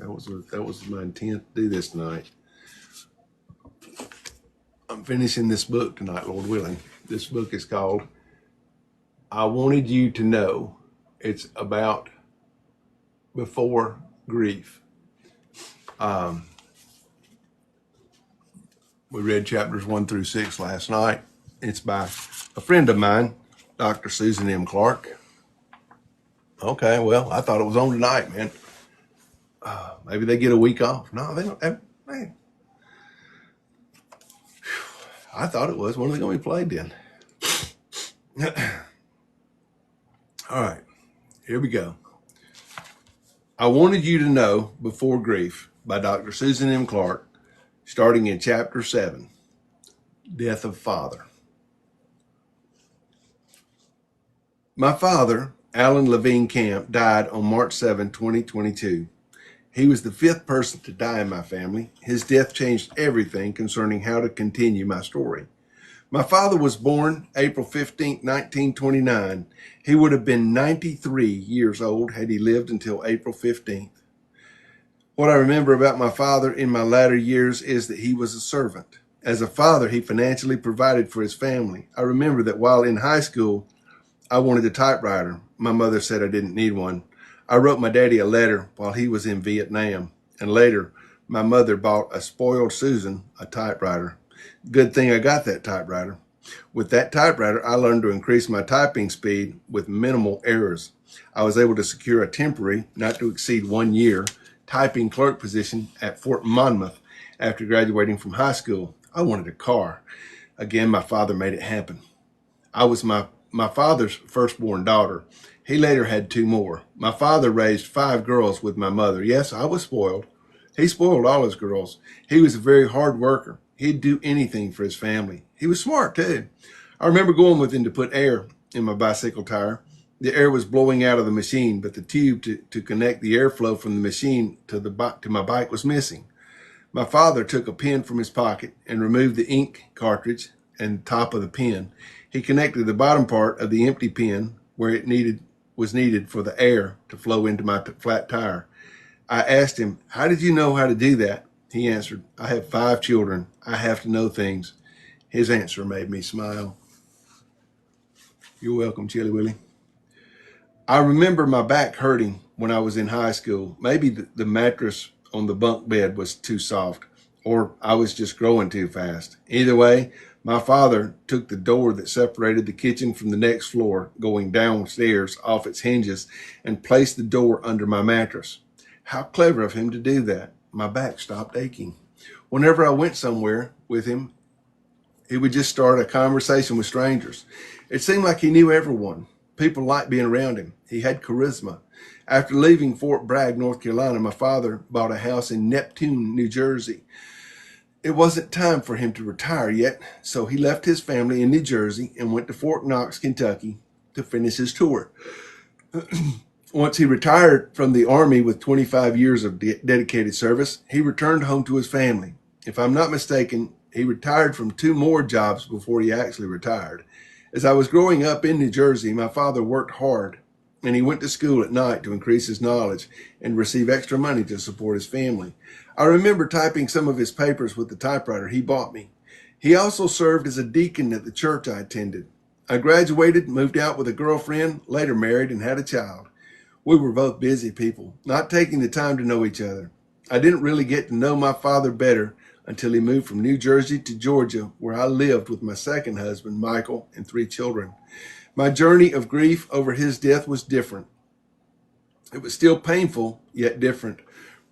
That was my intent to do this tonight. I'm finishing this book tonight, Lord willing. This book is called I Wanted You to Know. It's about before grief. We read chapters 1 through 6 last night. It's by a friend of mine, Dr. Susan M. Clark. Okay, well, I thought it was on tonight, man. Maybe they get a week off. No, they don't. Man. I thought it was. When are they going to be played then? All right, here we go. I Wanted You to Know Before Grief by Dr. Susan M. Clark, starting in chapter 7, Death of Father. My father, Alan Levine Camp, died on March 7, 2022. He was the 5th person to die in my family. His death changed everything concerning how to continue my story. My father was born April 15, 1929. He would have been 93 years old had he lived until April 15th. What I remember about my father in my latter years is that he was a servant. As a father, he financially provided for his family. I remember that while in high school, I wanted a typewriter. My mother said I didn't need one. I wrote my daddy a letter while he was in Vietnam, and later my mother bought a spoiled Susan a typewriter. Good thing I got that typewriter. With that typewriter, I learned to increase my typing speed with minimal errors. I was able to secure a temporary, not to exceed 1 year, typing clerk position at Fort Monmouth after graduating from high school. I wanted a car. Again, my father made it happen. I was my father's firstborn daughter. He later had 2 more. My father raised 5 girls with my mother. Yes, I was spoiled. He spoiled all his girls. He was a very hard worker. He'd do anything for his family. He was smart too. I remember going with him to put air in my bicycle tire. The air was blowing out of the machine, but the tube to connect the airflow from the machine to my bike was missing. My father took a pen from his pocket and removed the ink cartridge and top of the pen. He connected the bottom part of the empty pen where it was needed for the air to flow into my flat tire. I asked him, "How did you know how to do that?" He answered, "I have 5 children. I have to know things." His answer made me smile. You're welcome, Chili Willie. I remember my back hurting when I was in high school. Maybe the mattress on the bunk bed was too soft, or I was just growing too fast. Either way, my father took the door that separated the kitchen from the next floor going downstairs off its hinges and placed the door under my mattress. How clever of him to do that. My back stopped aching. Whenever I went somewhere with him, he would just start a conversation with strangers. It seemed like he knew everyone. People liked being around him. He had charisma. After leaving Fort Bragg, North Carolina, my father bought a house in Neptune, New Jersey. It wasn't time for him to retire yet, so he left his family in New Jersey and went to Fort Knox, Kentucky to finish his tour. Once he retired from the Army with 25 years of dedicated service, he returned home to his family. If I'm not mistaken, he retired from 2 more jobs before he actually retired. As I was growing up in New Jersey, my father worked hard, and he went to school at night to increase his knowledge and receive extra money to support his family. I remember typing some of his papers with the typewriter he bought me. He also served as a deacon at the church I attended. I graduated, moved out with a girlfriend, later married, and had a child. We were both busy people, not taking the time to know each other. I didn't really get to know my father better until he moved from New Jersey to Georgia, where I lived with my second husband, Michael, and 3 children. My journey of grief over his death was different. It was still painful, yet different.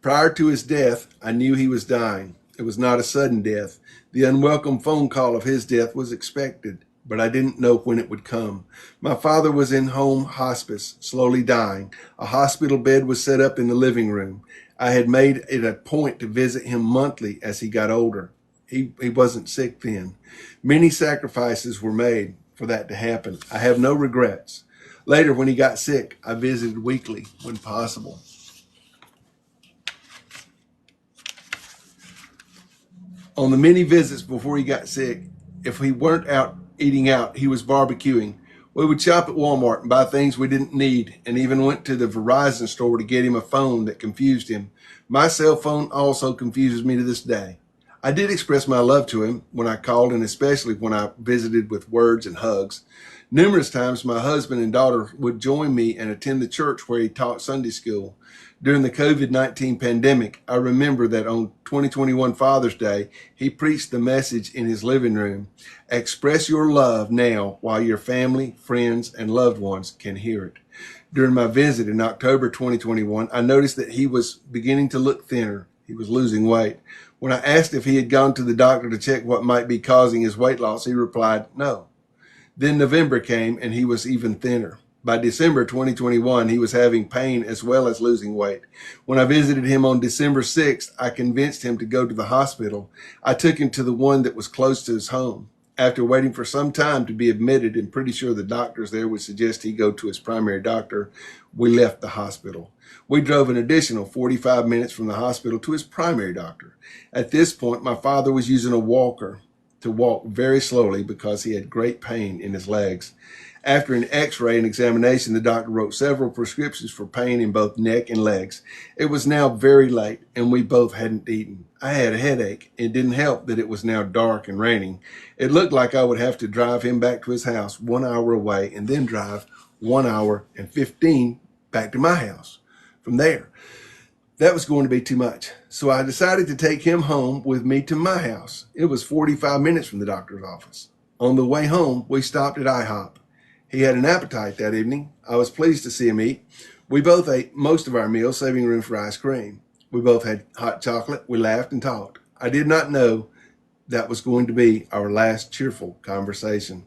Prior to his death, I knew he was dying. It was not a sudden death. The unwelcome phone call of his death was expected, but I didn't know when it would come. My father was in home hospice, slowly dying. A hospital bed was set up in the living room. I had made it a point to visit him monthly as he got older. He wasn't sick then. Many sacrifices were made for that to happen. I have no regrets. Later, when he got sick, I visited weekly when possible. On the many visits before he got sick, if he weren't out eating out, he was barbecuing. We would shop at Walmart and buy things we didn't need, and even went to the Verizon store to get him a phone that confused him. My cell phone also confuses me to this day. I did express my love to him when I called, and especially when I visited, with words and hugs. Numerous times, my husband and daughter would join me and attend the church where he taught Sunday school. During the COVID-19 pandemic, I remember that on 2021 Father's Day, he preached the message in his living room: express your love now while your family, friends, and loved ones can hear it. During my visit in October 2021, I noticed that he was beginning to look thinner. He was losing weight. When I asked if he had gone to the doctor to check what might be causing his weight loss, he replied, no. Then November came and he was even thinner. By December 2021, he was having pain as well as losing weight. When I visited him on December 6th, I convinced him to go to the hospital. I took him to the one that was close to his home. After waiting for some time to be admitted and pretty sure the doctors there would suggest he go to his primary doctor, we left the hospital. We drove an additional 45 minutes from the hospital to his primary doctor. At this point, my father was using a walker to walk very slowly because he had great pain in his legs. After an x-ray and examination, the doctor wrote several prescriptions for pain in both neck and legs. It was now very late and we both hadn't eaten. I had a headache. It didn't help that it was now dark and raining. It looked like I would have to drive him back to his house 1 hour away and then drive 1 hour and 15 back to my house from there. That was going to be too much. So I decided to take him home with me to my house. It was 45 minutes from the doctor's office. On the way home, we stopped at IHOP. He had an appetite that evening. I was pleased to see him eat. We both ate most of our meals, saving room for ice cream. We both had hot chocolate. We laughed and talked. I did not know that was going to be our last cheerful conversation.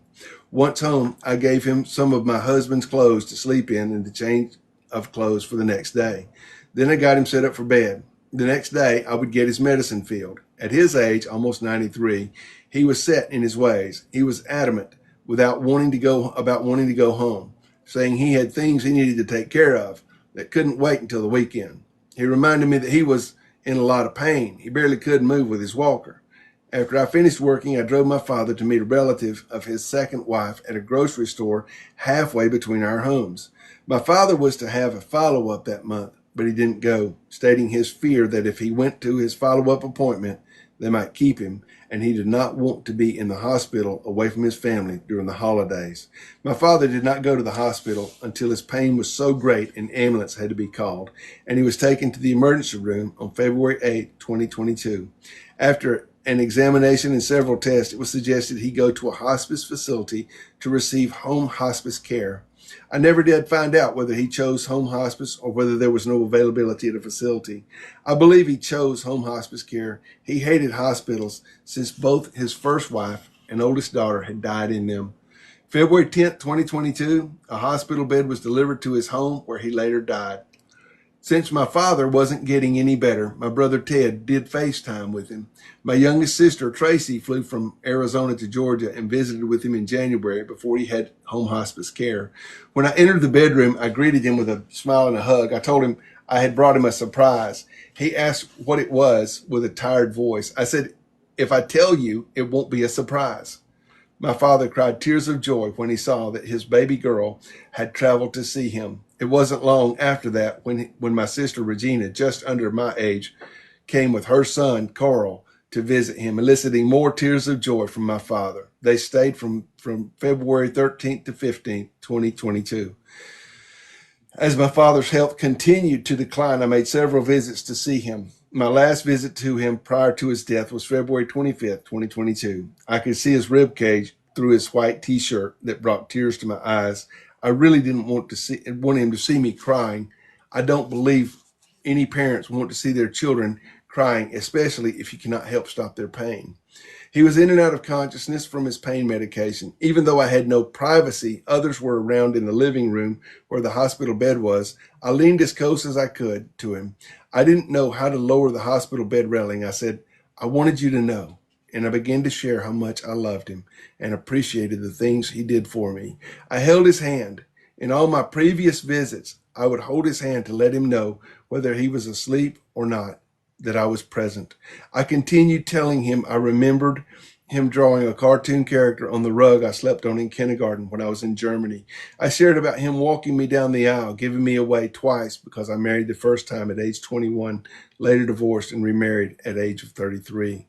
Once home, I gave him some of my husband's clothes to sleep in and the change of clothes for the next day. Then I got him set up for bed. The next day, I would get his medicine filled. At his age, almost 93, he was set in his ways. He was adamant about wanting to go home, saying he had things he needed to take care of that couldn't wait until the weekend. He reminded me that he was in a lot of pain. He barely could move with his walker. After I finished working, I drove my father to meet a relative of his second wife at a grocery store halfway between our homes. My father was to have a follow-up that month, but he didn't go, stating his fear that if he went to his follow-up appointment, they might keep him, and he did not want to be in the hospital away from his family during the holidays. My father did not go to the hospital until his pain was so great an ambulance had to be called, and he was taken to the emergency room on February 8, 2022. After an examination and several tests, it was suggested he go to a hospice facility to receive home hospice care. I never did find out whether he chose home hospice or whether there was no availability at a facility. I believe he chose home hospice care. He hated hospitals since both his first wife and oldest daughter had died in them. February 10th, 2022, a hospital bed was delivered to his home where he later died. Since my father wasn't getting any better, my brother Ted did FaceTime with him. My youngest sister, Tracy, flew from Arizona to Georgia and visited with him in January before he had home hospice care. When I entered the bedroom, I greeted him with a smile and a hug. I told him I had brought him a surprise. He asked what it was with a tired voice. I said, if I tell you, it won't be a surprise. My father cried tears of joy when he saw that his baby girl had traveled to see him. It wasn't long after that when my sister Regina, just under my age, came with her son Carl to visit him, eliciting more tears of joy from my father. They stayed from February 13th to 15th, 2022. As my father's health continued to decline, I made several visits to see him. My last visit to him prior to his death was February 25th, 2022. I could see his rib cage through his white t-shirt that brought tears to my eyes. I really didn't want him to see me crying. I don't believe any parents want to see their children crying, especially if you cannot help stop their pain. He was in and out of consciousness from his pain medication. Even though I had no privacy, others were around in the living room where the hospital bed was. I leaned as close as I could to him. I didn't know how to lower the hospital bed railing. I said, I wanted you to know. And I began to share how much I loved him and appreciated the things he did for me. I held his hand. In all my previous visits, I would hold his hand to let him know whether he was asleep or not, that I was present. I continued telling him I remembered him drawing a cartoon character on the rug I slept on in kindergarten when I was in Germany. I shared about him walking me down the aisle, giving me away twice because I married the first time at age 21, later divorced and remarried at age of 33.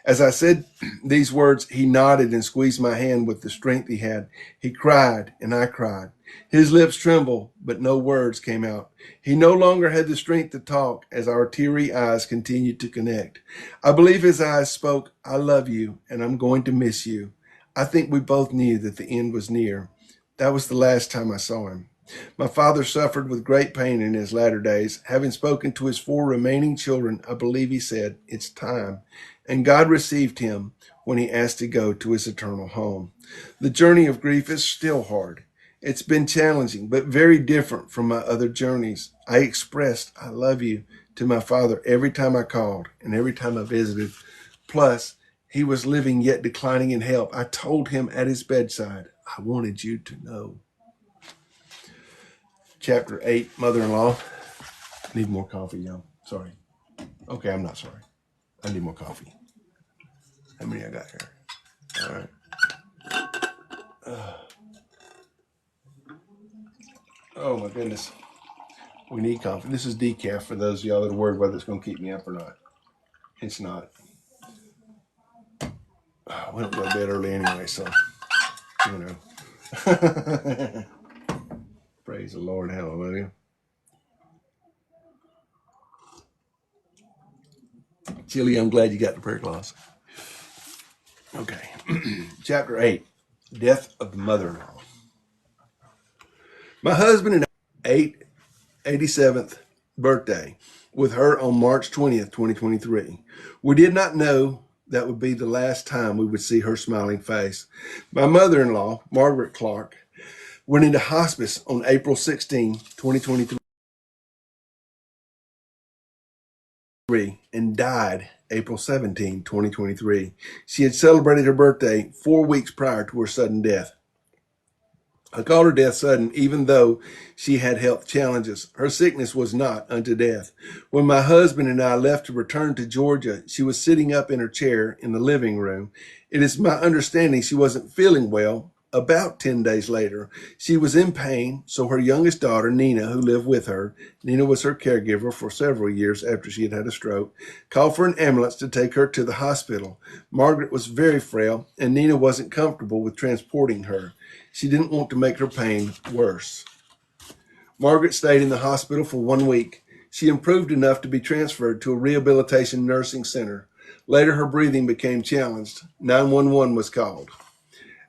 As I said these words, he nodded and squeezed my hand with the strength he had. He cried, and I cried. His lips trembled, but no words came out. He no longer had the strength to talk as our teary eyes continued to connect. I believe his eyes spoke, "I love you, and I'm going to miss you." I think we both knew that the end was near. That was the last time I saw him. My father suffered with great pain in his latter days. Having spoken to his 4 remaining children, I believe he said, "It's time." And God received him when he asked to go to his eternal home. The journey of grief is still hard. It's been challenging, but very different from my other journeys. I expressed, "I love you," to my father every time I called and every time I visited. Plus, he was living yet declining in health. I told him at his bedside, "I wanted you to know." Chapter 8, Mother-in-Law. Need more coffee, y'all. Sorry. Okay, I'm not sorry. I need more coffee. How many I got here? All right. Oh my goodness. We need coffee. This is decaf for those of y'all that are worried whether it's going to keep me up or not. It's not. We don't go to bed early anyway, so, you know. Praise the Lord. Hallelujah. Chili, I'm glad you got the prayer class. Okay. Chapter 8, Death of the Mother-in-Law. My husband and I, 87th birthday with her on March 20th, 2023. We did not know that would be the last time we would see her smiling face. My mother-in-law, Margaret Clark, went into hospice on April 16, 2023 and died April 17, 2023. She had celebrated her birthday 4 weeks prior to her sudden death. I called her death sudden, even though she had health challenges. Her sickness was not unto death. When my husband and I left to return to Georgia, she was sitting up in her chair in the living room. It is my understanding she wasn't feeling well. About 10 days later, she was in pain, so her youngest daughter, Nina, who lived with her, Nina was her caregiver for several years after she had had a stroke, called for an ambulance to take her to the hospital. Margaret was very frail, and Nina wasn't comfortable with transporting her. She didn't want to make her pain worse. Margaret stayed in the hospital for 1 week. She improved enough to be transferred to a rehabilitation nursing center. Later, her breathing became challenged. 911 was called,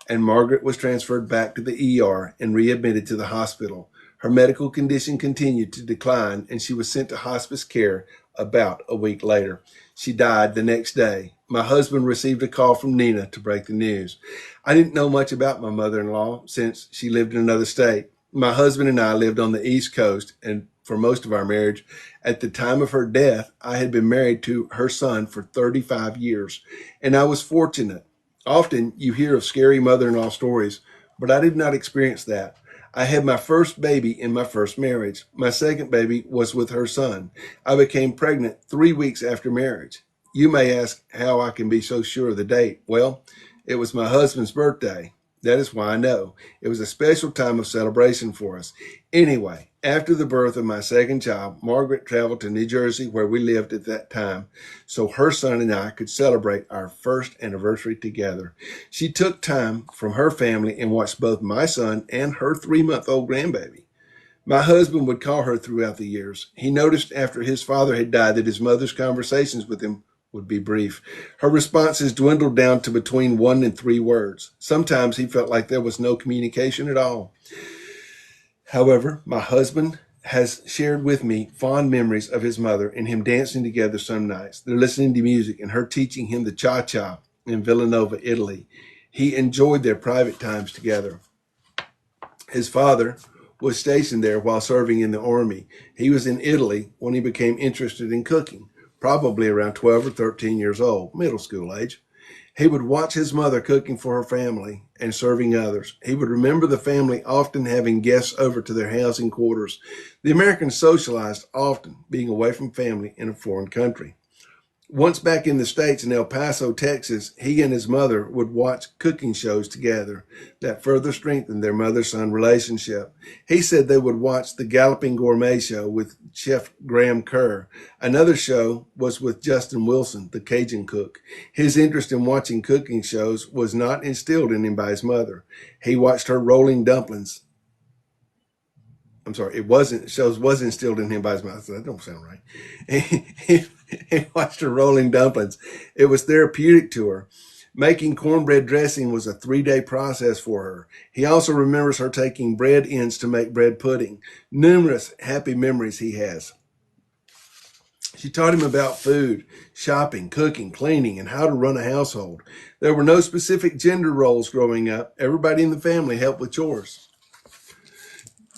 and Margaret was transferred back to the ER and readmitted to the hospital. Her medical condition continued to decline, and she was sent to hospice care about a week later. She died the next day. My husband received a call from Nina to break the news. I didn't know much about my mother-in-law since she lived in another state. My husband and I lived on the East Coast, and for most of our marriage. At the time of her death, I had been married to her son for 35 years, and I was fortunate. Often you hear of scary mother-in-law stories, but I did not experience that. I had my first baby in my first marriage. My second baby was with her son. I became pregnant 3 weeks after marriage. You may ask how I can be so sure of the date. Well, it was my husband's birthday. That is why I know. It was a special time of celebration for us. Anyway, after the birth of my second child, Margaret traveled to New Jersey, where we lived at that time, so her son and I could celebrate our first anniversary together. She took time from her family and watched both my son and her 3-month-old grandbaby. My husband would call her throughout the years. He noticed after his father had died that his mother's conversations with him would be brief. Her responses dwindled down to between 1 and 3 words. Sometimes he felt like there was no communication at all. However, my husband has shared with me fond memories of his mother and him dancing together some nights. They're listening to music and her teaching him the cha-cha in Villanova, Italy. He enjoyed their private times together. His father was stationed there while serving in the army. He was in Italy when he became interested in cooking, probably around 12 or 13 years old, middle school age. He would watch his mother cooking for her family and serving others. He would remember the family often having guests over to their housing quarters. The Americans socialized often, being away from family in a foreign country. Once back in the States in El Paso, Texas, he and his mother would watch cooking shows together that further strengthened their mother-son relationship. He said they would watch the Galloping Gourmet Show with Chef Graham Kerr. Another show was with Justin Wilson, the Cajun cook. His interest in watching cooking shows was not instilled in him by his mother. He watched her rolling dumplings. I'm sorry, it wasn't, shows was instilled in him by his mother. That don't sound right. He watched her rolling dumplings. It was therapeutic to her. Making cornbread dressing was a 3-day process for her. He also remembers her taking bread ends to make bread pudding. Numerous happy memories he has. She taught him about food, shopping, cooking, cleaning, and how to run a household. There were no specific gender roles growing up. Everybody in the family helped with chores.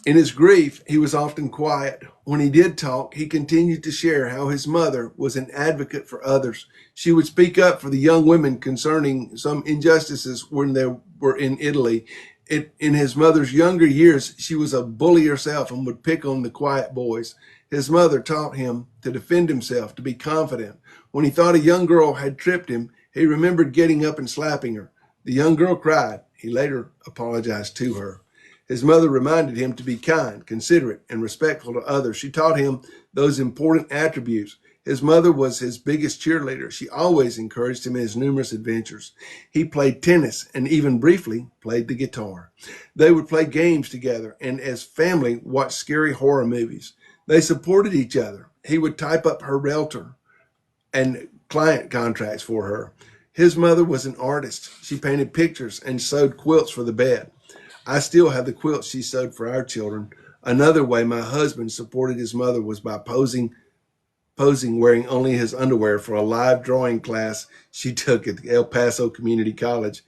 In his grief, he was often quiet. When he did talk, he continued to share how his mother was an advocate for others. She would speak up for the young women concerning some injustices when they were in Italy. In his mother's younger years, she was a bully herself and would pick on the quiet boys. His mother taught him to defend himself, to be confident. When he thought a young girl had tripped him, he remembered getting up and slapping her. The young girl cried. He later apologized to her. His mother reminded him to be kind, considerate, and respectful to others. She taught him those important attributes. His mother was his biggest cheerleader. She always encouraged him in his numerous adventures. He played tennis and even briefly played the guitar. They would play games together and as family watch scary horror movies. They supported each other. He would type up her realtor and client contracts for her. His mother was an artist. She painted pictures and sewed quilts for the bed. I still have the quilts she sewed for our children. Another way my husband supported his mother was by posing wearing only his underwear for a live drawing class she took at El Paso Community College.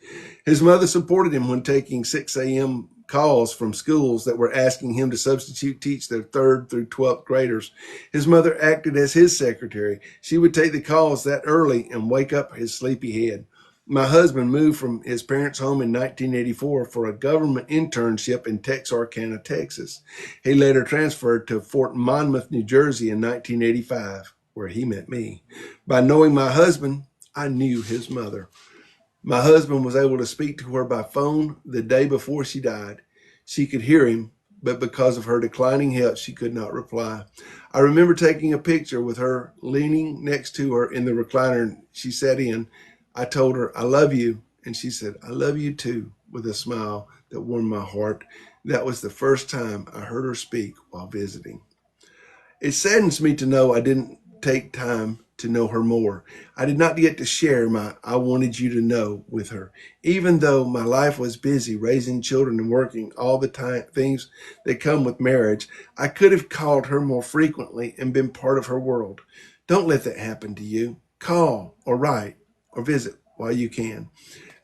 His mother supported him when taking 6 a.m. calls from schools that were asking him to substitute teach their 3rd through 12th graders. His mother acted as his secretary. She would take the calls that early and wake up his sleepy head. My husband moved from his parents' home in 1984 for a government internship in Texarkana, Texas. He later transferred to Fort Monmouth, New Jersey in 1985, where he met me. By knowing my husband, I knew his mother. My husband was able to speak to her by phone the day before she died. She could hear him, but because of her declining health, she could not reply. I remember taking a picture with her leaning next to her in the recliner she sat in. I told her, I love you. And she said, I love you too, with a smile that warmed my heart. That was the first time I heard her speak while visiting. It saddens me to know I didn't take time to know her more. I did not get to share my I wanted you to know with her. Even though my life was busy raising children and working all the time, things that come with marriage, I could have called her more frequently and been part of her world. Don't let that happen to you. Call or write or visit while you can.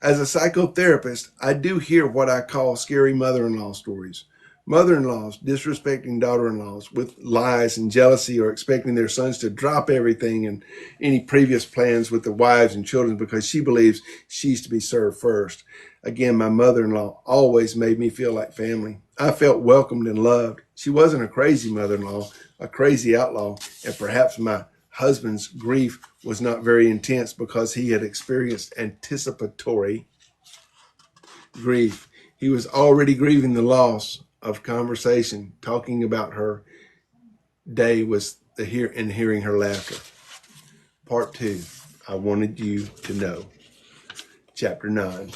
As a psychotherapist, I do hear what I call scary mother-in-law stories. Mother-in-laws disrespecting daughter-in-laws with lies and jealousy, or expecting their sons to drop everything and any previous plans with the wives and children because she believes she's to be served first. Again, my mother-in-law always made me feel like family. I felt welcomed and loved. She wasn't a crazy mother-in-law, a crazy outlaw, and perhaps my husband's grief was not very intense because he had experienced anticipatory grief. He was already grieving the loss of conversation. Talking about her day was hearing her laughter. Part 2, I wanted you to know. Chapter 9,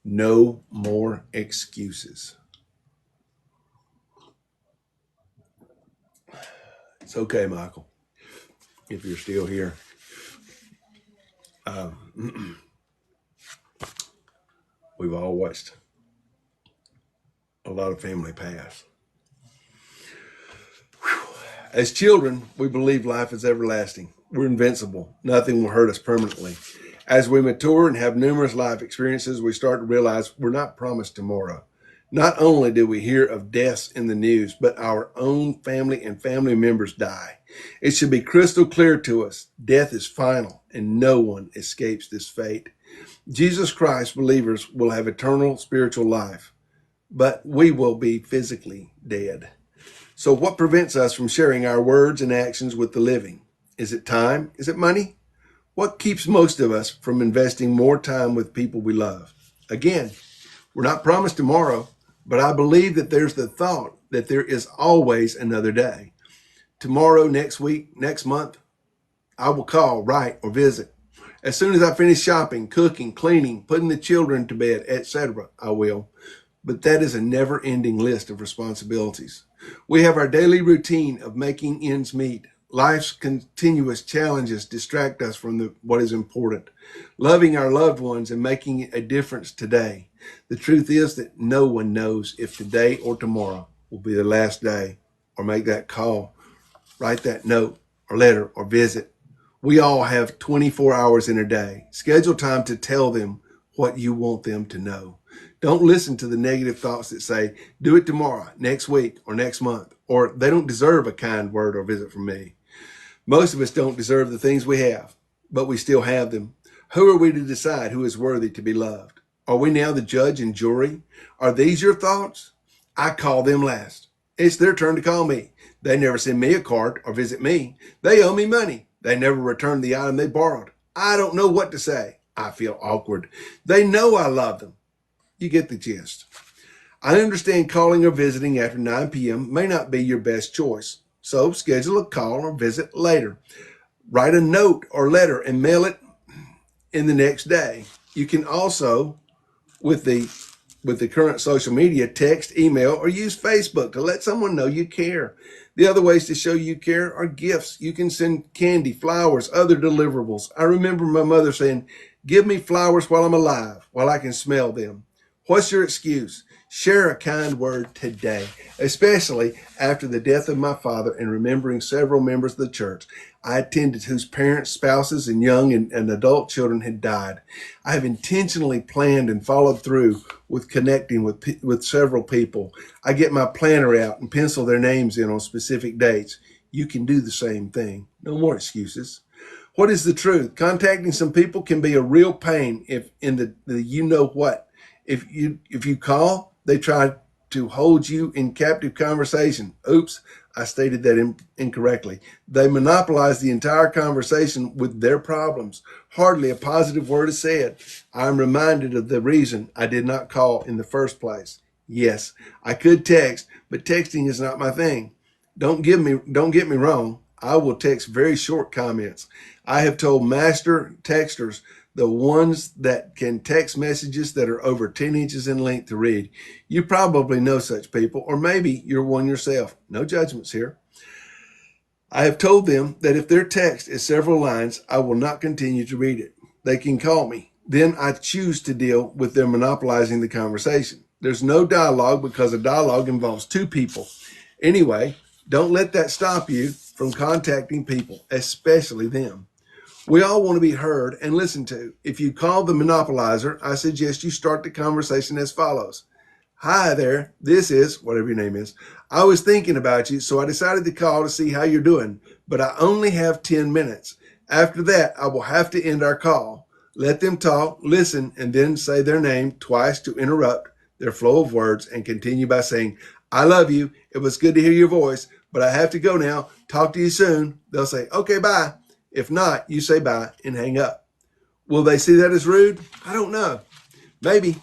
no more excuses. It's okay, Michael, if you're still here. We've all watched a lot of family pass. As children, we believe life is everlasting. We're invincible. Nothing will hurt us permanently. As we mature and have numerous life experiences, we start to realize we're not promised tomorrow. Not only do we hear of deaths in the news, but our own family and family members die. It should be crystal clear to us, death is final and no one escapes this fate. Jesus Christ believers will have eternal spiritual life, but we will be physically dead. So what prevents us from sharing our words and actions with the living? Is it time? Is it money? What keeps most of us from investing more time with people we love? Again, we're not promised tomorrow, but I believe that there's the thought that there is always another day. Tomorrow, next week, next month, I will call, write, or visit. As soon as I finish shopping, cooking, cleaning, putting the children to bed, etc., I will. But that is a never-ending list of responsibilities. We have our daily routine of making ends meet. Life's continuous challenges distract us from what is important. Loving our loved ones and making a difference today. The truth is that no one knows if today or tomorrow will be the last day, or make that call, write that note or letter or visit. We all have 24 hours in a day. Schedule time to tell them what you want them to know. Don't listen to the negative thoughts that say, do it tomorrow, next week, or next month, or they don't deserve a kind word or visit from me. Most of us don't deserve the things we have, but we still have them. Who are we to decide who is worthy to be loved? Are we now the judge and jury? Are these your thoughts? I call them last. It's their turn to call me. They never send me a card or visit me. They owe me money. They never return the item they borrowed. I don't know what to say. I feel awkward. They know I love them. You get the gist. I understand calling or visiting after 9 p.m. may not be your best choice, so schedule a call or visit later. Write a note or letter and mail it in the next day. You can also, with the current social media, text, email, or use Facebook to let someone know you care. The other ways to show you care are gifts. You can send candy, flowers, other deliverables. I remember my mother saying, give me flowers while I'm alive, while I can smell them. What's your excuse? Share a kind word today, especially after the death of my father and remembering several members of the church I attended whose parents, spouses, and young and adult children had died. I have intentionally planned and followed through with connecting with several people. I get my planner out and pencil their names in on specific dates. You can do the same thing. No more excuses. What is the truth? Contacting some people can be a real pain if in the you know what. If you call, they try to hold you in captive conversation. Oops, I stated that incorrectly. They monopolize the entire conversation with their problems. Hardly a positive word is said. I'm reminded of the reason I did not call in the first place. Yes, I could text, but texting is not my thing. Don't get me wrong. I will text very short comments. I have told master texters, the ones that can text messages that are over 10 inches in length to read. You probably know such people, or maybe you're one yourself. No judgments here. I have told them that if their text is several lines, I will not continue to read it. They can call me. Then I choose to deal with them monopolizing the conversation. There's no dialogue because a dialogue involves two people. Anyway, don't let that stop you from contacting people, especially them. We all want to be heard and listened to. If you call the monopolizer, I suggest you start the conversation as follows. Hi there, this is, whatever your name is. I was thinking about you, so I decided to call to see how you're doing, but I only have 10 minutes. After that, I will have to end our call. Let them talk, listen, and then say their name twice to interrupt their flow of words and continue by saying, I love you. It was good to hear your voice, but I have to go now. Talk to you soon. They'll say, okay, bye. If not, you say bye and hang up. Will they see that as rude? I don't know. Maybe.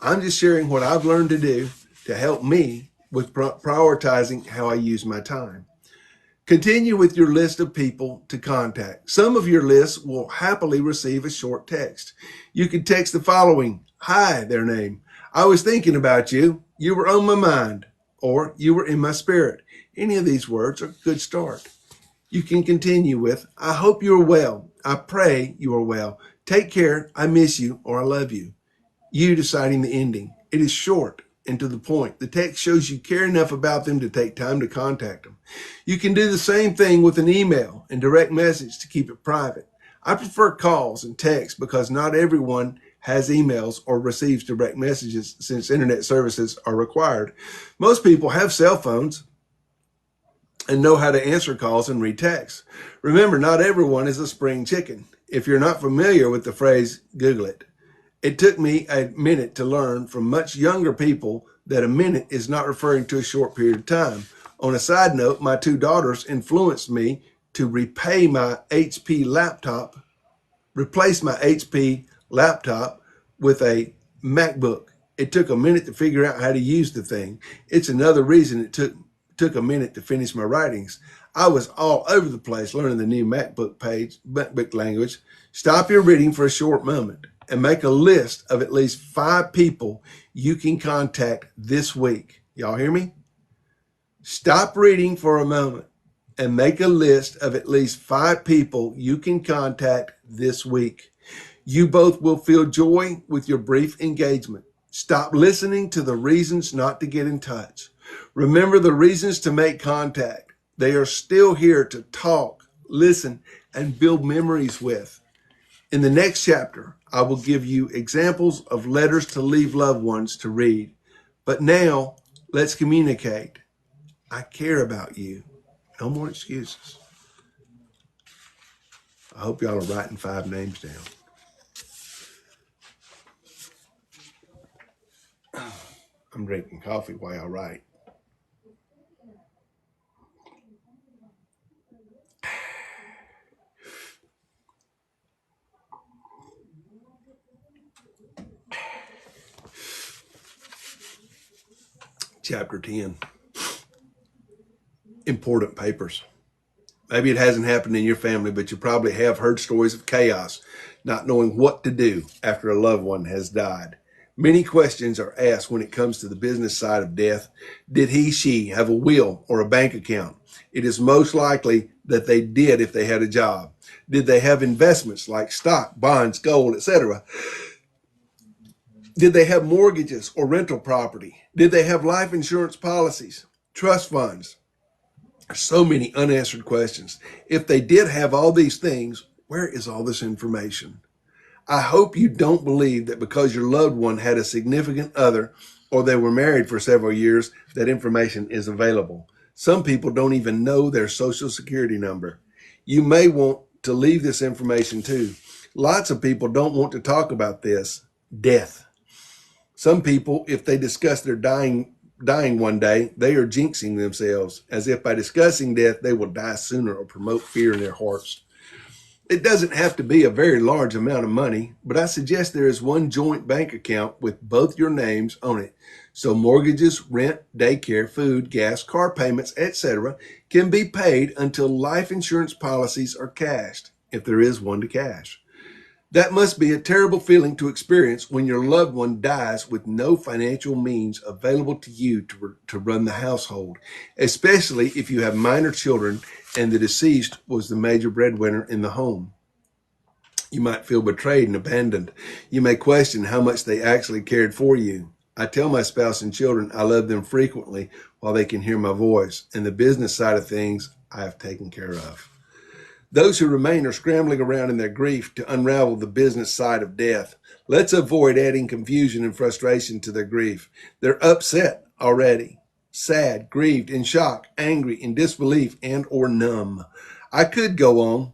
I'm just sharing what I've learned to do to help me with prioritizing how I use my time. Continue with your list of people to contact. Some of your lists will happily receive a short text. You can text the following. Hi, their name. I was thinking about you. You were on my mind. Or you were in my spirit. Any of these words are a good start. You can continue with, I hope you are well. I pray you are well. Take care. I miss you, or I love you. You deciding the ending. It is short and to the point. The text shows you care enough about them to take time to contact them. You can do the same thing with an email and direct message to keep it private. I prefer calls and texts because not everyone has emails or receives direct messages since internet services are required. Most people have cell phones and know how to answer calls and read texts. Remember, not everyone is a spring chicken. If you're not familiar with the phrase, Google it. It took me a minute to learn from much younger people that a minute is not referring to a short period of time. On a side note, my two daughters influenced me to repay my HP laptop replaced my HP laptop with a MacBook. It took a minute to figure out how to use the thing. It's another reason it took a minute to finish my writings. I was all over the place learning the new MacBook language. Stop your reading for a short moment and make a list of at least 5 people you can contact this week. Y'all hear me? Stop reading for a moment and make a list of at least 5 people you can contact this week. You both will feel joy with your brief engagement. Stop listening to the reasons not to get in touch. Remember the reasons to make contact. They are still here to talk, listen, and build memories with. In the next chapter, I will give you examples of letters to leave loved ones to read. But now, let's communicate. I care about you. No more excuses. I hope y'all are writing 5 names down. I'm drinking coffee while I write. Chapter 10. Important papers. Maybe it hasn't happened in your family, but you probably have heard stories of chaos, not knowing what to do after a loved one has died. Many questions are asked when it comes to the business side of death. Did he, she have a will or a bank account? It is most likely that they did if they had a job. Did they have investments like stock, bonds, gold, etc.? Did they have mortgages or rental property? Did they have life insurance policies, trust funds? There's so many unanswered questions. If they did have all these things, where is all this information? I hope you don't believe that because your loved one had a significant other or they were married for several years, that information is available. Some people don't even know their social security number. You may want to leave this information too. Lots of people don't want to talk about this, death. Some people, if they discuss their dying one day, they are jinxing themselves, as if by discussing death, they will die sooner or promote fear in their hearts. It doesn't have to be a very large amount of money, but I suggest there is one joint bank account with both your names on it. So mortgages, rent, daycare, food, gas, car payments, etc. can be paid until life insurance policies are cashed, if there is one to cash. That must be a terrible feeling to experience when your loved one dies with no financial means available to you to run the household, especially if you have minor children and the deceased was the major breadwinner in the home. You might feel betrayed and abandoned. You may question how much they actually cared for you. I tell my spouse and children I love them frequently while they can hear my voice, and the business side of things I have taken care of. Those who remain are scrambling around in their grief to unravel the business side of death. Let's avoid adding confusion and frustration to their grief. They're upset already, sad, grieved, in shock, angry, in disbelief, and or numb. I could go on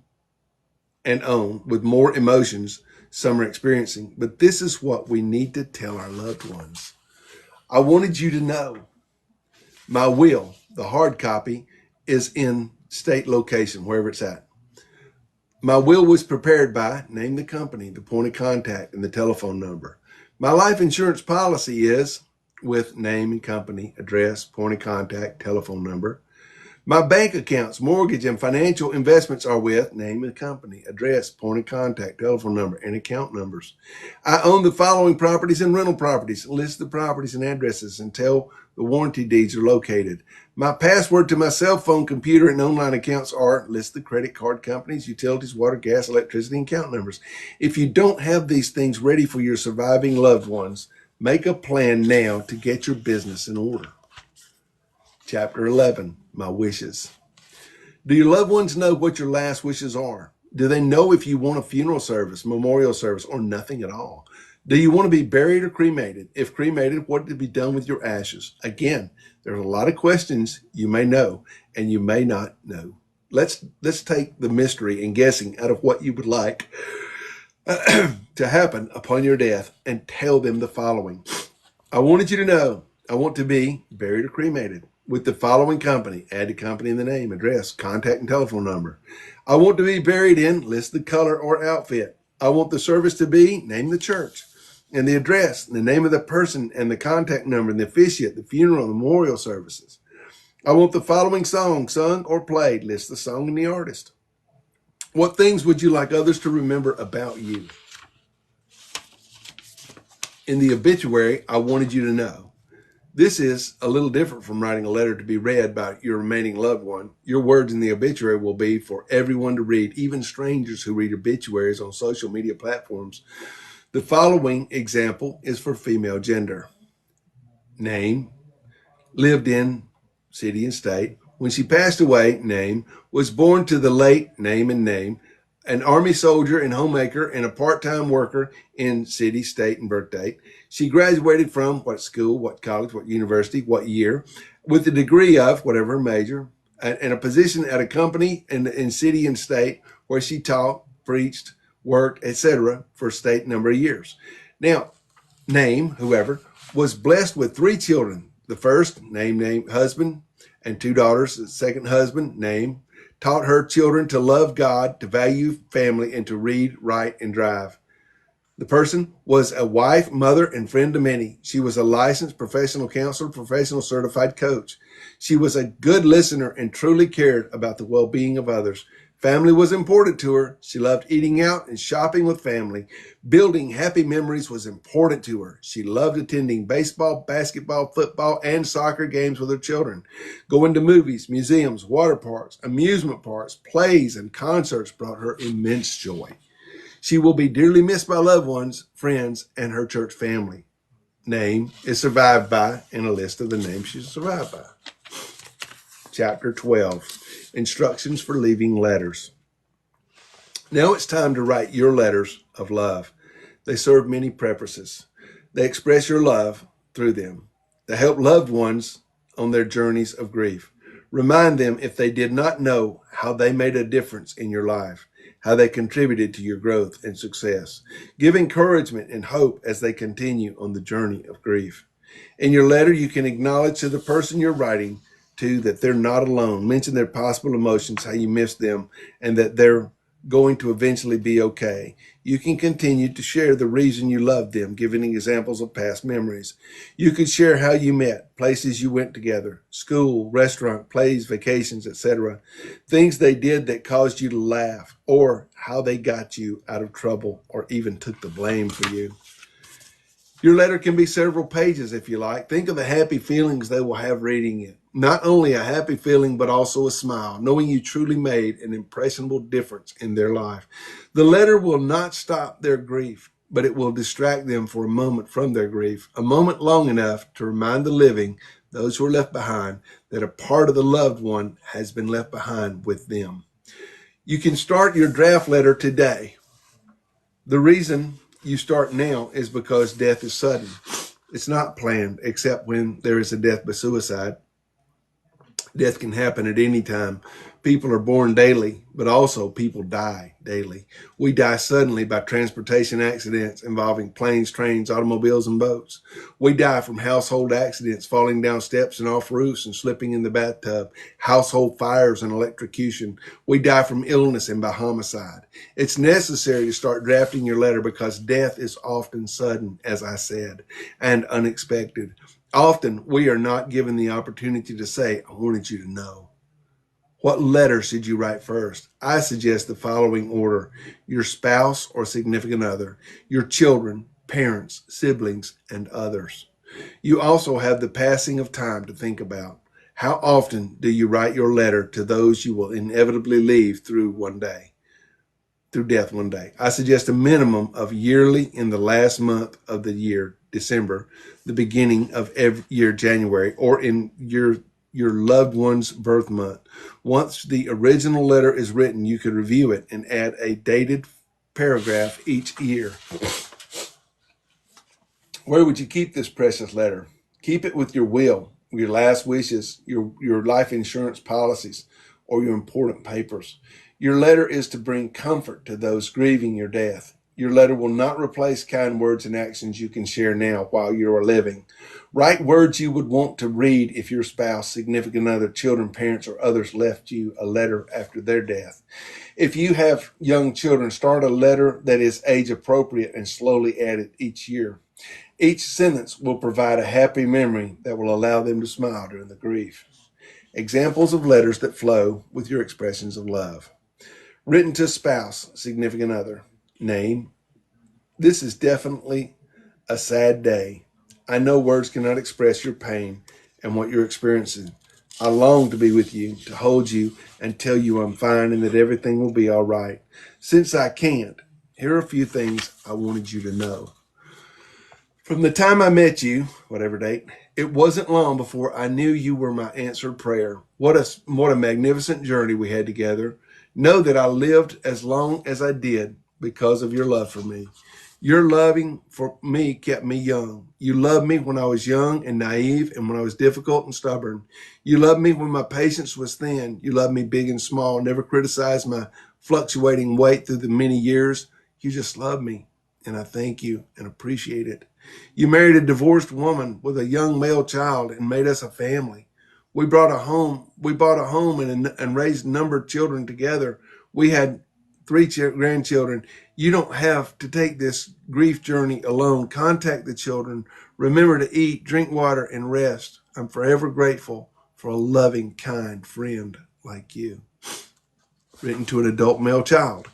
and on with more emotions some are experiencing, but this is what we need to tell our loved ones. I wanted you to know my will, the hard copy, is in state location, wherever it's at. My will was prepared by, name the company, the point of contact, and the telephone number. My life insurance policy is with name and company, address, point of contact, telephone number. My bank accounts, mortgage, and financial investments are with name and company, address, point of contact, telephone number, and account numbers. I own the following properties and rental properties. List the properties and addresses and tell the warranty deeds are located. My password to my cell phone, computer, and online accounts are list the credit card companies, utilities, water, gas, electricity, and account numbers. If you don't have these things ready for your surviving loved ones, make a plan now to get your business in order. Chapter 11, my wishes. Do your loved ones know what your last wishes are? Do they know if you want a funeral service, memorial service, or nothing at all? Do you want to be buried or cremated? If cremated, what to be done with your ashes? Again, there's a lot of questions you may know and you may not know. Let's take the mystery and guessing out of what you would like to happen upon your death and tell them the following. I wanted you to know I want to be buried or cremated with the following company. Add the company in the name, address, contact, and telephone number. I want to be buried in, list the color or outfit. I want the service to be, name the church, and the address, and the name of the person, and the contact number, and the officiant, the funeral, and memorial services. I want the following song sung or played. List the song and the artist. What things would you like others to remember about you? In the obituary, I wanted you to know. This is a little different from writing a letter to be read by your remaining loved one. Your words in the obituary will be for everyone to read, even strangers who read obituaries on social media platforms. The following example is for female gender. Name, lived in, city and state. When she passed away, name, was born to the late, name and name, an Army soldier and homemaker and a part-time worker in city, state, and birth date. She graduated from what school, what college, what university, what year, with a degree of whatever major, and a position at a company in city and state where she taught, preached, worked, etc. for a state number of years. Now, name, whoever, was blessed with 3 children. The first, name, husband, and 2 daughters. The second husband, name, taught her children to love God, to value family, and to read, write, and drive. The person was a wife, mother, and friend to many. She was a licensed professional counselor, professional certified coach. She was a good listener and truly cared about the well-being of others. Family was important to her. She loved eating out and shopping with family. Building happy memories was important to her. She loved attending baseball, basketball, football, and soccer games with her children. Going to movies, museums, water parks, amusement parks, plays, and concerts brought her immense joy. She will be dearly missed by loved ones, friends, and her church family. Name is survived by, and a list of the names she's survived by. Chapter 12. Instructions for leaving letters. Now it's time to write your letters of love. They serve many purposes. They express your love through them. They help loved ones on their journeys of grief. Remind them, if they did not know, how they made a difference in your life, how they contributed to your growth and success. Give encouragement and hope as they continue on the journey of grief. In your letter, you can acknowledge to the person you're writing to that they're not alone. Mention their possible emotions, how you miss them, and that they're going to eventually be okay. You can continue to share the reason you love them, giving examples of past memories. You could share how you met, places you went together, school, restaurant, plays, vacations, etc. Things they did that caused you to laugh, or how they got you out of trouble or even took the blame for you. Your letter can be several pages if you like. Think of the happy feelings they will have reading it. Not only a happy feeling, but also a smile, knowing you truly made an impressionable difference in their life. The letter will not stop their grief, but it will distract them for a moment from their grief, a moment long enough to remind the living, those who are left behind, that a part of the loved one has been left behind with them. You can start your draft letter today. The reason you start now is because death is sudden. It's not planned, except when there is a death by suicide. Death can happen at any time. People are born daily, but also people die daily. We die suddenly by transportation accidents involving planes, trains, automobiles, and boats. We die from household accidents, falling down steps and off roofs and slipping in the bathtub, household fires and electrocution. We die from illness and by homicide. It's necessary to start drafting your letter because death is often sudden, as I said, and unexpected. Often we are not given the opportunity to say, I wanted you to know. What letter should you write first? I suggest the following order: your spouse or significant other, your children, parents, siblings, and others. You also have the passing of time to think about. How often do you write your letter to those you will inevitably leave through death one day? I suggest a minimum of yearly in the last month of the year, December, the beginning of every year, January, or in your loved one's birth month. Once the original letter is written, you could review it and add a dated paragraph each year. Where would you keep this precious letter? Keep it with your will, your last wishes, your life insurance policies, or your important papers. Your letter is to bring comfort to those grieving your death. Your letter will not replace kind words and actions you can share now while you are living. Write words you would want to read if your spouse, significant other, children, parents, or others left you a letter after their death. If you have young children, start a letter that is age appropriate and slowly add it each year. Each sentence will provide a happy memory that will allow them to smile during the grief. Examples of letters that flow with your expressions of love. Written to spouse, significant other. Name. This is definitely a sad day. I know words cannot express your pain and what you're experiencing. I long to be with you, to hold you, and tell you I'm fine and that everything will be all right. Since I can't, here are a few things I wanted you to know. From the time I met you, whatever date, it wasn't long before I knew you were my answered prayer. What a magnificent journey we had together. Know that I lived as long as I did because of your love for me. Your loving for me kept me young. You loved me when I was young and naive and when I was difficult and stubborn. You loved me when my patience was thin. You loved me big and small, never criticized my fluctuating weight through the many years. You just loved me, and I thank you and appreciate it. You married a divorced woman with a young male child and made us a family. We bought a home and raised a number of children together. We had 3 grandchildren. You don't have to take this grief journey alone. Contact the children. Remember to eat, drink water, and rest. I'm forever grateful for a loving, kind friend like you. Written to an adult male child.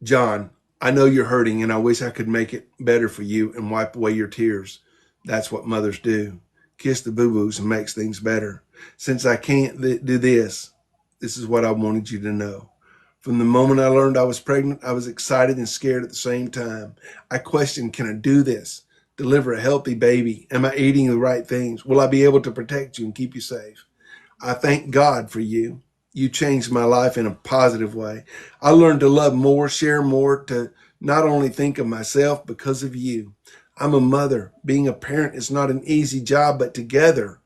John, I know you're hurting, and I wish I could make it better for you and wipe away your tears. That's what mothers do. Kiss the boo-boos and makes things better. Since I can't do this is what I wanted you to know. From the moment I learned I was pregnant, I was excited and scared at the same time. I questioned, can I do this? Deliver a healthy baby? Am I eating the right things? Will I be able to protect you and keep you safe? I thank God for you. You changed my life in a positive way. I learned to love more, share more, to not only think of myself because of you. I'm a mother. Being a parent is not an easy job, but together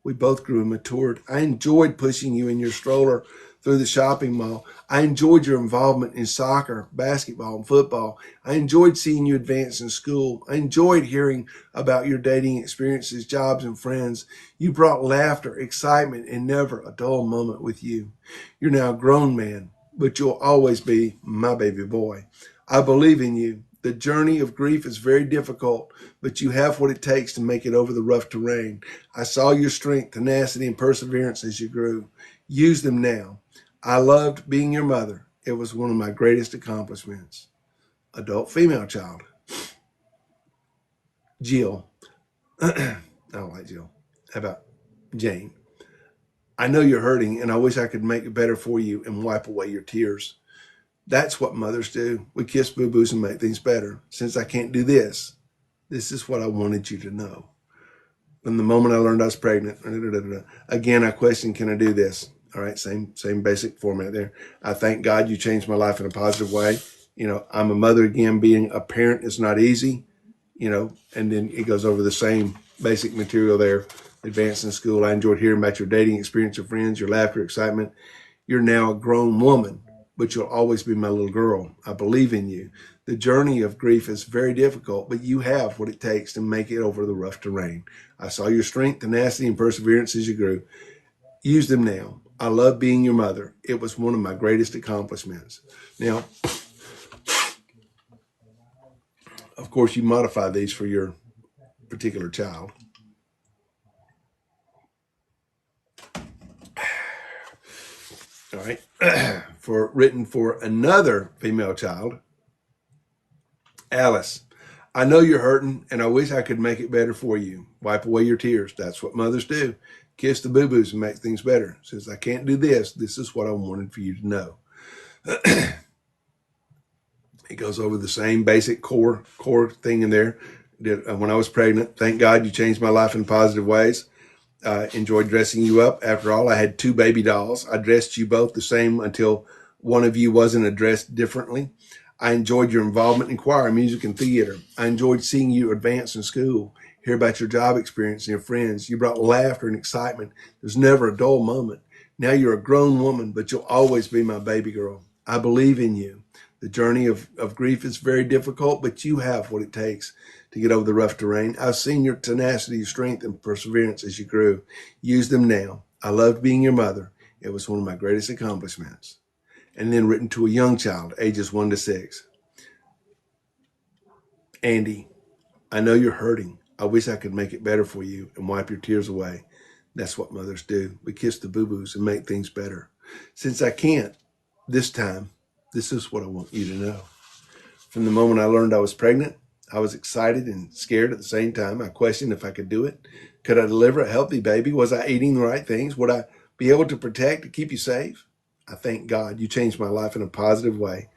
we both grew and matured. I enjoyed pushing you in your stroller through the shopping mall. I enjoyed your involvement in soccer, basketball, and football. I enjoyed seeing you advance in school. I enjoyed hearing about your dating experiences, jobs, and friends. You brought laughter, excitement, and never a dull moment with you. You're now a grown man, but you'll always be my baby boy. I believe in you. The journey of grief is very difficult, but you have what it takes to make it over the rough terrain. I saw your strength, tenacity, and perseverance as you grew. Use them now. I loved being your mother. It was one of my greatest accomplishments. Adult female child. Jill. I don't like Jill. How about Jane? I know you're hurting, and I wish I could make it better for you and wipe away your tears. That's what mothers do. We kiss boo-boos and make things better. Since I can't do this is what I wanted you to know. From the moment I learned I was pregnant, again, I questioned, can I do this? All right, same basic format there. I thank God you changed my life in a positive way. I'm a mother again. Being a parent is not easy, and then it goes over the same basic material there. Advancing school. I enjoyed hearing about your dating experience, your friends, your laughter, excitement. You're now a grown woman, but you'll always be my little girl. I believe in you. The journey of grief is very difficult, but you have what it takes to make it over the rough terrain. I saw your strength, tenacity, and perseverance as you grew. Use them now. I love being your mother. It was one of my greatest accomplishments. Now, of course, you modify these for your particular child. All right. Written for another female child. Alice, I know you're hurting, and I wish I could make it better for you. Wipe away your tears. That's what mothers do. Kiss the boo-boos and make things better. Since I can't do this is what I wanted for you to know. It goes over the same basic core thing in there. When I was pregnant, thank God you changed my life in positive ways. Enjoyed dressing you up. After all, I had 2 baby dolls. I dressed you both the same until one of you wasn't addressed differently. I enjoyed your involvement in choir, music, and theater. I enjoyed seeing you advance in school, hear about your job experience and your friends. You brought laughter and excitement. There's never a dull moment. Now you're a grown woman, but you'll always be my baby girl. I believe in you. The journey of grief is very difficult, but you have what it takes to get over the rough terrain. I've seen your tenacity, strength, and perseverance as you grew. Use them now. I loved being your mother. It was one of my greatest accomplishments. And then written to a young child, ages 1 to 6. Andy, I know you're hurting. I wish I could make it better for you and wipe your tears away. That's what mothers do. We kiss the boo-boos and make things better. Since I can't this time, this is what I want you to know. From the moment I learned I was pregnant, I was excited and scared at the same time. I questioned if I could do it. Could I deliver a healthy baby? Was I eating the right things? Would I be able to protect and keep you safe? I thank God you changed my life in a positive way.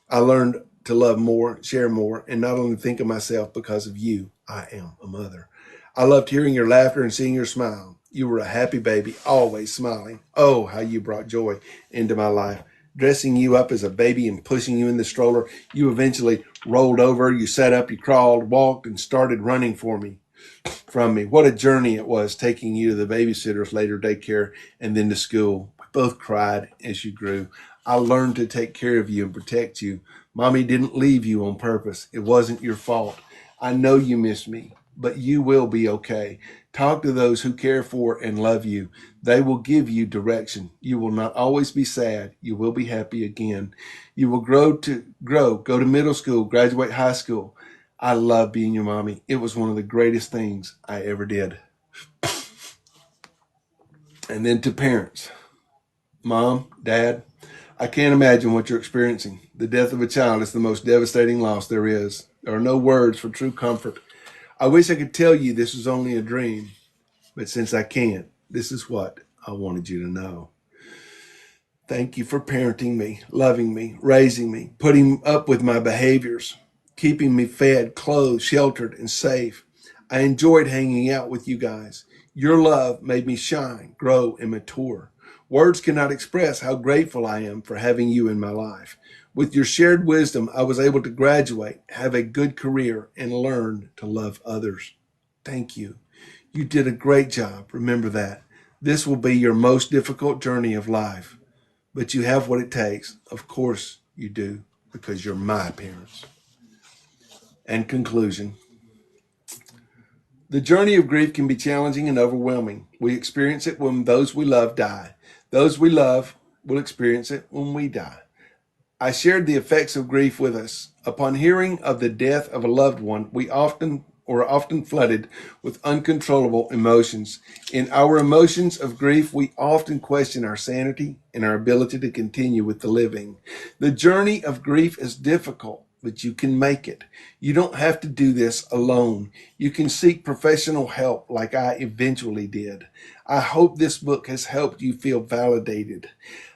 I learned to love more, share more, and not only think of myself because of you. I am a mother. I loved hearing your laughter and seeing your smile. You were a happy baby, always smiling. Oh, how you brought joy into my life. Dressing you up as a baby and pushing you in the stroller, you eventually rolled over, you sat up, you crawled, walked, and started running from me. What a journey it was taking you to the babysitters, later daycare, and then to school. We both cried as you grew. I learned to take care of you and protect you. Mommy didn't leave you on purpose. It wasn't your fault. I know you miss me, but you will be okay. Talk to those who care for and love you. They will give you direction. You will not always be sad. You will be happy again. You will grow, go to middle school, graduate high school. I love being your mommy. It was one of the greatest things I ever did. And then to parents, Mom, Dad, I can't imagine what you're experiencing. The death of a child is the most devastating loss there is. There are no words for true comfort. I wish I could tell you this was only a dream, but since I can't, this is what I wanted you to know. Thank you for parenting me, loving me, raising me, putting up with my behaviors, keeping me fed, clothed, sheltered, and safe. I enjoyed hanging out with you guys. Your love made me shine, grow, and mature. Words cannot express how grateful I am for having you in my life. With your shared wisdom, I was able to graduate, have a good career, and learn to love others. Thank you. You did a great job. Remember that. This will be your most difficult journey of life, but you have what it takes. Of course you do, because you're my parents. And conclusion. The journey of grief can be challenging and overwhelming. We experience it when those we love die. Those we love will experience it when we die. I shared the effects of grief with us. Upon hearing of the death of a loved one, we often flooded with uncontrollable emotions. In our emotions of grief, we often question our sanity and our ability to continue with the living. The journey of grief is difficult, but you can make it. You don't have to do this alone. You can seek professional help like I eventually did. I hope this book has helped you feel validated.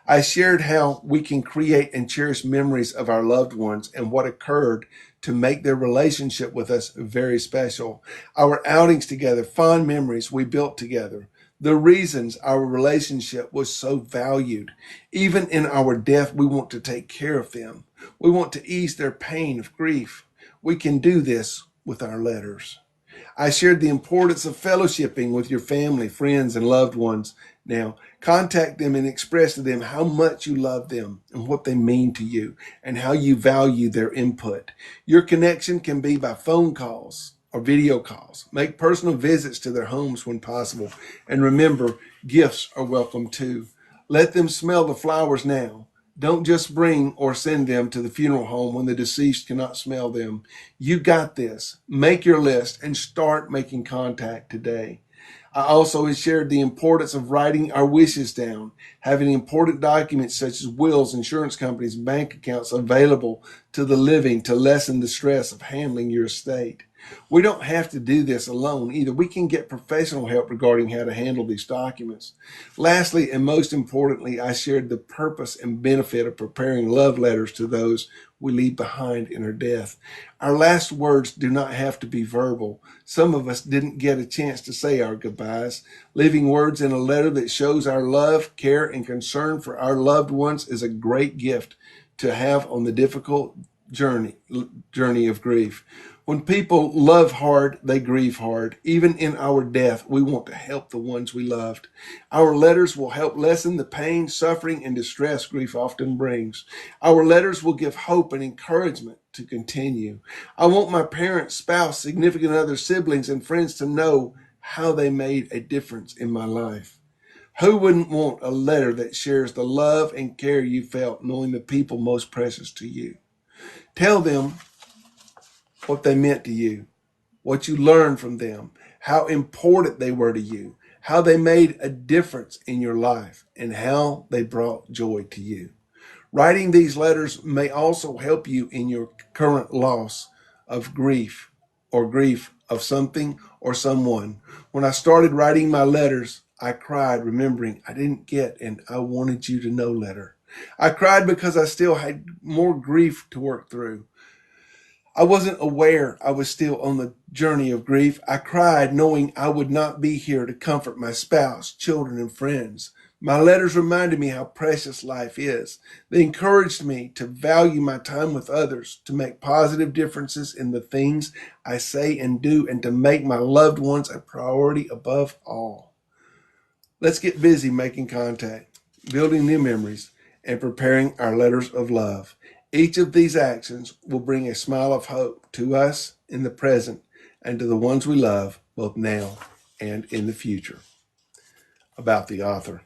I shared how we can create and cherish memories of our loved ones and what occurred to make their relationship with us very special. Our outings together, fond memories we built together, the reasons our relationship was so valued. Even in our death, we want to take care of them. We want to ease their pain of grief. We can do this with our letters. I shared the importance of fellowshipping with your family, friends, and loved ones. Now, contact them and express to them how much you love them and what they mean to you and how you value their input. Your connection can be by phone calls or video calls. Make personal visits to their homes when possible. And remember, gifts are welcome too. Let them smell the flowers now. Don't just bring or send them to the funeral home when the deceased cannot smell them. You got this. Make your list and start making contact today. I also shared the importance of writing our wishes down, having important documents such as wills, insurance companies, bank accounts available to the living to lessen the stress of handling your estate. We don't have to do this alone either. We can get professional help regarding how to handle these documents. Lastly, and most importantly, I shared the purpose and benefit of preparing love letters to those we leave behind in our death. Our last words do not have to be verbal. Some of us didn't get a chance to say our goodbyes. Leaving words in a letter that shows our love, care, and concern for our loved ones is a great gift to have on the difficult journey of grief. When people love hard, they grieve hard. Even in our death, we want to help the ones we loved. Our letters will help lessen the pain, suffering, and distress grief often brings. Our letters will give hope and encouragement to continue. I want my parents, spouse, significant other, siblings, and friends to know how they made a difference in my life. Who wouldn't want a letter that shares the love and care you felt knowing the people most precious to you? Tell them what they meant to you, what you learned from them, how important they were to you, how they made a difference in your life, and how they brought joy to you. Writing these letters may also help you in your current loss of grief or grief of something or someone. When I started writing my letters, I cried, remembering I didn't get an "I wanted you to know" letter. I cried because I still had more grief to work through. I wasn't aware I was still on the journey of grief. I cried knowing I would not be here to comfort my spouse, children, and friends. My letters reminded me how precious life is. They encouraged me to value my time with others, to make positive differences in the things I say and do, and to make my loved ones a priority above all. Let's get busy making contact, building new memories, and preparing our letters of love. Each of these actions will bring a smile of hope to us in the present and to the ones we love, both now and in the future. About the author.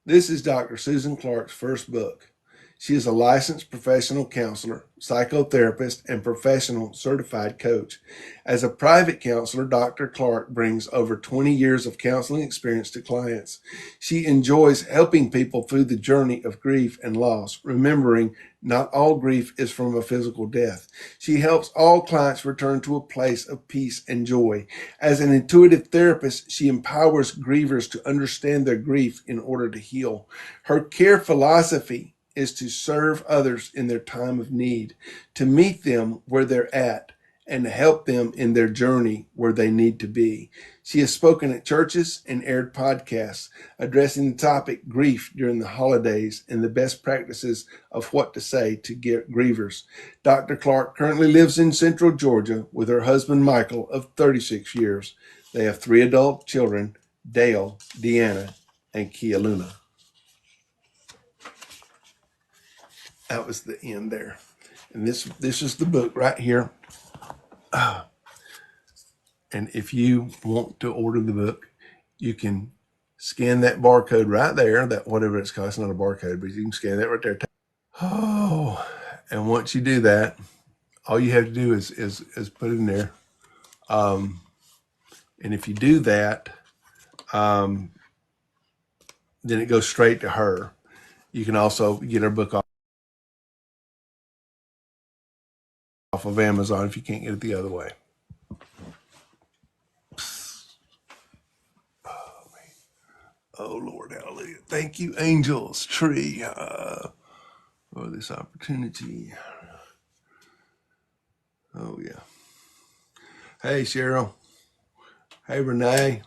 This is Dr. Susan Clark's first book. She is a licensed professional counselor, psychotherapist, and professional certified coach. As a private counselor, Dr. Clark brings over 20 years of counseling experience to clients. She enjoys helping people through the journey of grief and loss, remembering not all grief is from a physical death. She helps all clients return to a place of peace and joy. As an intuitive therapist, she empowers grievers to understand their grief in order to heal. Her care philosophy is to serve others in their time of need, to meet them where they're at, and to help them in their journey where they need to be. She has spoken at churches and aired podcasts addressing the topic grief during the holidays and the best practices of what to say to grievers. Dr. Clark currently lives in Central Georgia with her husband Michael of 36 years. They have 3 adult children, Dale, Deanna, and Kia Luna. That was the end there. And this is the book right here. And if you want to order the book, you can scan that barcode right there, that whatever it's called, it's not a barcode, but you can scan that right there. Oh, and once you do that, all you have to do is put it in there. And if you do that, then it goes straight to her. You can also get her book off of Amazon if you can't get it the other way. Oh, Lord, hallelujah. Thank you, angels, tree, for this opportunity. Oh, yeah. Hey, Cheryl. Hey, Renee.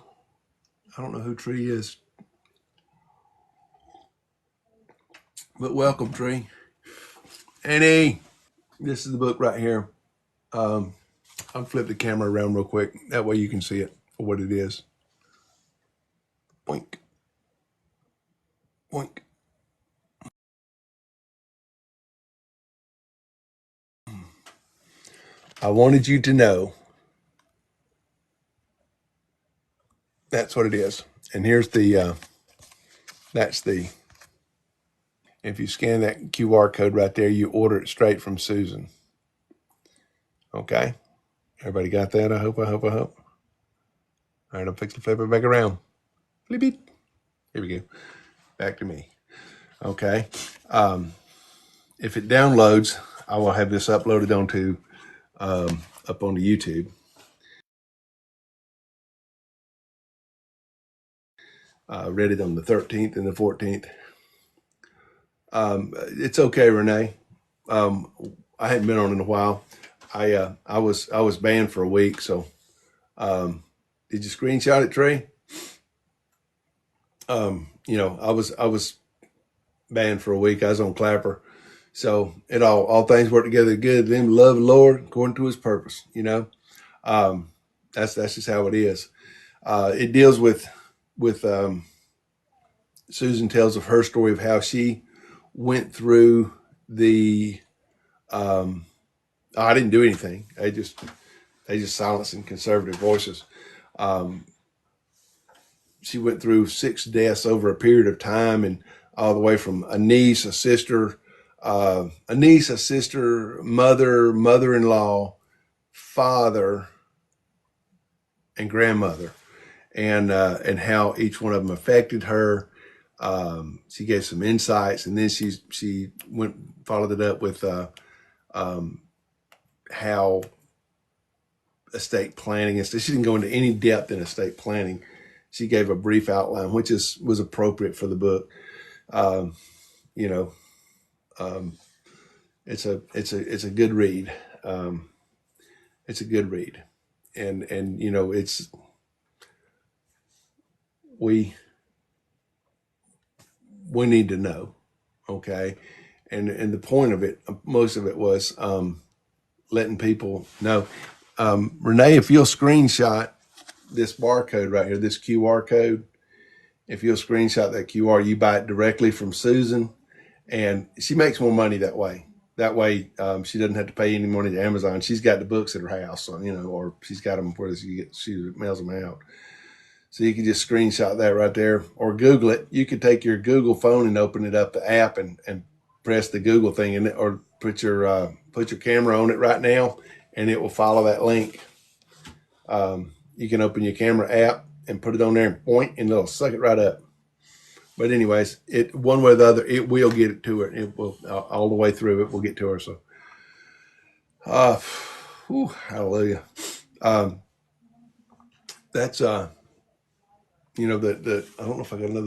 I don't know who Tree is, but welcome, Tree. Annie, this is the book right here. I'll flip the camera around real quick. That way you can see it for what it is. Boink. Boink. I wanted you to know. That's what it is. And here's the, that's the, if you scan that QR code right there, you order it straight from Susan. Okay? Everybody got that? I hope. All right, I'm fixing to flip it back around. Flip it. Here we go. Back to me. Okay. If it downloads, I will have this uploaded onto up onto YouTube. Read it on the 13th and the 14th. It's okay, Renee. I hadn't been on in a while. I was banned for a week. So, did you screenshot it, Trey? I was banned for a week. I was on Clapper, So it all things work together good. Them love the Lord according to His purpose. Um, that's just how it is. It deals with Susan tells of her story of how she went through the. Um, I didn't do anything. They just silencing conservative voices. Um, she went through 6 deaths over a period of time, and all the way from a niece, a sister, a sister, mother, mother-in-law, father, and grandmother, and how each one of them affected her. She gave some insights, and then she went followed it up with um, how estate planning and stuff. She didn't go into any depth in estate planning. She gave a brief outline, which was appropriate for the book. Um, you know, um, it's a good read. Um, it's a good read, and it's we we need to know, okay, and the point of it, most of it was letting people know. Renee, if you'll screenshot this barcode right here, this QR code, if you'll screenshot that QR, you buy it directly from Susan, and she makes more money that way. That way, she doesn't have to pay any money to Amazon. She's got the books at her house, so, or she's got them where she mails them out. So you can just screenshot that right there, or Google it. You could take your Google phone and open it up, the app, and press the Google thing in it, or put your camera on it right now, and it will follow that link. You can open your camera app and put it on there and point, and it'll suck it right up. But anyways, it one way or the other, it will get it to her. It will all the way through. It will get to her. So, hallelujah. Um, that's the I don't know if I got another.